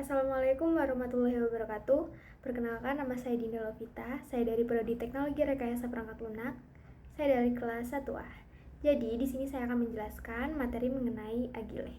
Assalamualaikum warahmatullahi wabarakatuh. Perkenalkan, nama saya Dinda Lovita. Saya dari Prodi Teknologi Rekayasa Perangkat Lunak. Saya dari kelas 1A. Jadi, di sini saya akan menjelaskan materi mengenai Agile.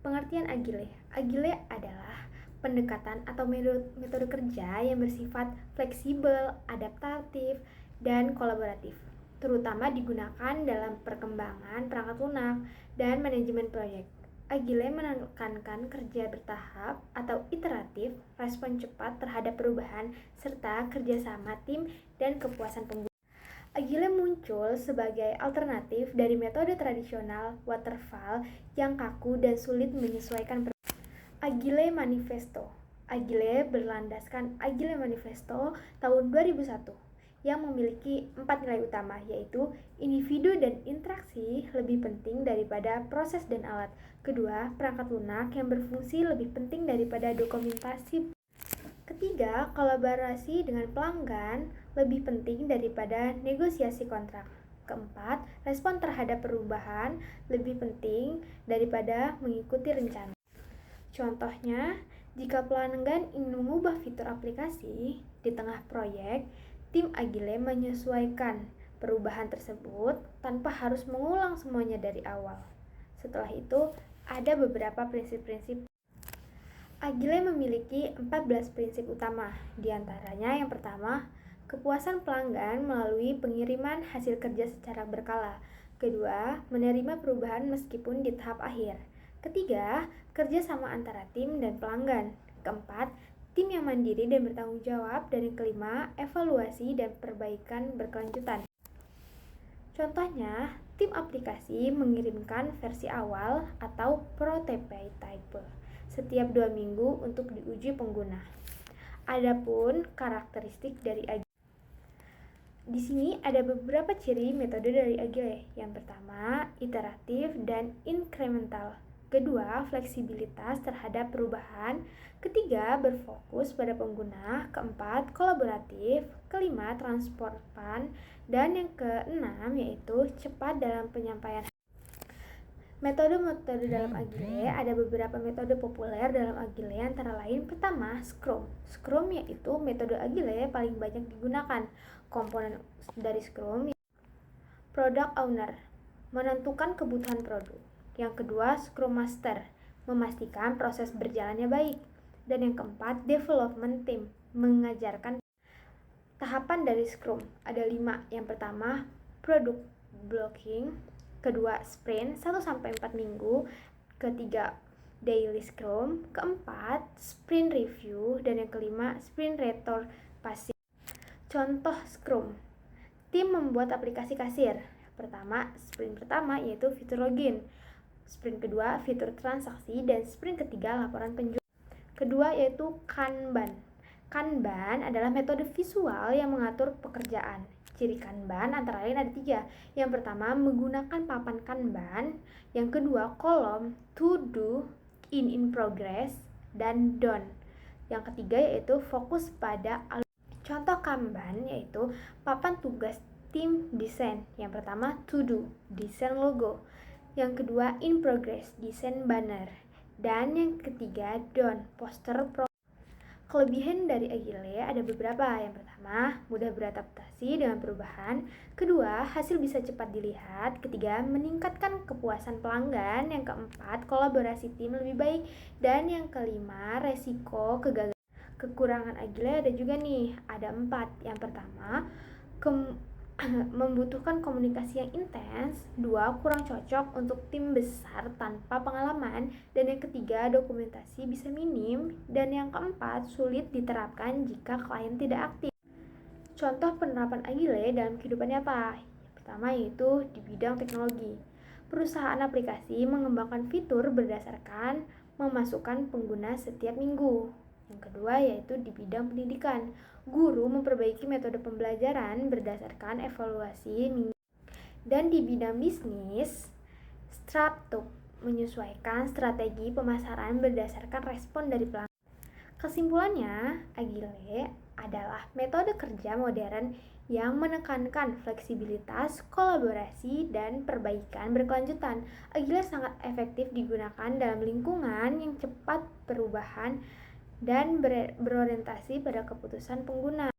Pengertian Agile. Agile adalah pendekatan atau metode kerja yang bersifat fleksibel, adaptatif, dan kolaboratif, terutama digunakan dalam perkembangan perangkat lunak dan manajemen proyek. Agile menekankan kerja bertahap atau iteratif, respon cepat terhadap perubahan, serta kerjasama tim dan kepuasan pengguna. Agile muncul sebagai alternatif dari metode tradisional waterfall yang kaku dan sulit menyesuaikan. Agile Manifesto. Agile berlandaskan Agile Manifesto tahun 2001 yang memiliki 4 nilai utama, yaitu individu dan interaksi lebih penting daripada proses dan alat. Kedua, perangkat lunak yang berfungsi lebih penting daripada dokumentasi. Ketiga, kolaborasi dengan pelanggan lebih penting daripada negosiasi kontrak. Keempat, respon terhadap perubahan lebih penting daripada mengikuti rencana. Contohnya, jika pelanggan ingin mengubah fitur aplikasi di tengah proyek, tim Agile menyesuaikan perubahan tersebut tanpa harus mengulang semuanya dari awal. Setelah itu, ada beberapa prinsip-prinsip. Agile memiliki 14 prinsip utama, di antaranya yang pertama, kepuasan pelanggan melalui pengiriman hasil kerja secara berkala. Kedua, menerima perubahan meskipun di tahap akhir. Ketiga, kerjasama antara tim dan pelanggan. Keempat, tim yang mandiri dan bertanggung jawab. Dan yang kelima, evaluasi dan perbaikan berkelanjutan. Contohnya, tim aplikasi mengirimkan versi awal atau prototype setiap 2 minggu untuk diuji pengguna. Adapun karakteristik dari Agile. Di sini ada beberapa ciri metode dari Agile. Yang pertama, iteratif dan incremental. Kedua, fleksibilitas terhadap perubahan. Ketiga, berfokus pada pengguna. Keempat, kolaboratif. Kelima, transparan. Dan yang keenam yaitu cepat dalam penyampaian. Metode-metode dalam Agile, ada beberapa metode populer dalam Agile, antara lain pertama, Scrum. Scrum yaitu metode Agile paling banyak digunakan. Komponen dari Scrum, Product Owner, menentukan kebutuhan produk. Yang kedua, Scrum Master, memastikan proses berjalannya baik. Dan yang keempat, Development Team, mengajarkan tahapan dari Scrum. Ada 5. Yang pertama, Product Blocking. Kedua, Sprint 1-4 minggu. Ketiga, Daily Scrum. Keempat, Sprint Review. Dan yang kelima, Sprint Retrospective. Contoh Scrum. Tim membuat aplikasi kasir. Pertama, sprint pertama yaitu fitur login. Sprint kedua, fitur transaksi. Dan sprint ketiga, laporan penjualan. Kedua yaitu Kanban. Kanban adalah metode visual yang mengatur pekerjaan. Ciri Kanban antara lain ada 3. Yang pertama, menggunakan papan Kanban. Yang kedua, kolom to do, in progress, dan done. Yang ketiga yaitu fokus pada contoh Kanban yaitu papan tugas tim desain. Yang pertama, to do, desain logo. Yang kedua, in progress, desain banner. Dan yang ketiga, done, poster pro. Kelebihan dari Agile ada beberapa. Yang pertama, mudah beradaptasi dengan perubahan. Kedua, hasil bisa cepat dilihat. Ketiga, meningkatkan kepuasan pelanggan. Yang keempat, kolaborasi tim lebih baik. Dan yang kelima, resiko kegagalan. Kekurangan Agile ada juga nih, ada 4. Yang pertama, membutuhkan komunikasi yang intens. 2, kurang cocok untuk tim besar tanpa pengalaman. Dan yang ketiga, dokumentasi bisa minim. Dan yang keempat, sulit diterapkan jika klien tidak aktif. Contoh penerapan Agile dalam kehidupan nyata. Pertama yaitu di bidang teknologi. Perusahaan aplikasi mengembangkan fitur berdasarkan memasukkan pengguna setiap minggu. Yang kedua yaitu di bidang pendidikan. Guru memperbaiki metode pembelajaran berdasarkan evaluasi minggu. Dan di bidang bisnis, startup menyesuaikan strategi pemasaran berdasarkan respon dari pelanggan. Kesimpulannya, Agile adalah metode kerja modern yang menekankan fleksibilitas, kolaborasi, dan perbaikan berkelanjutan. Agile sangat efektif digunakan dalam lingkungan yang cepat perubahan dan berorientasi pada keputusan pengguna.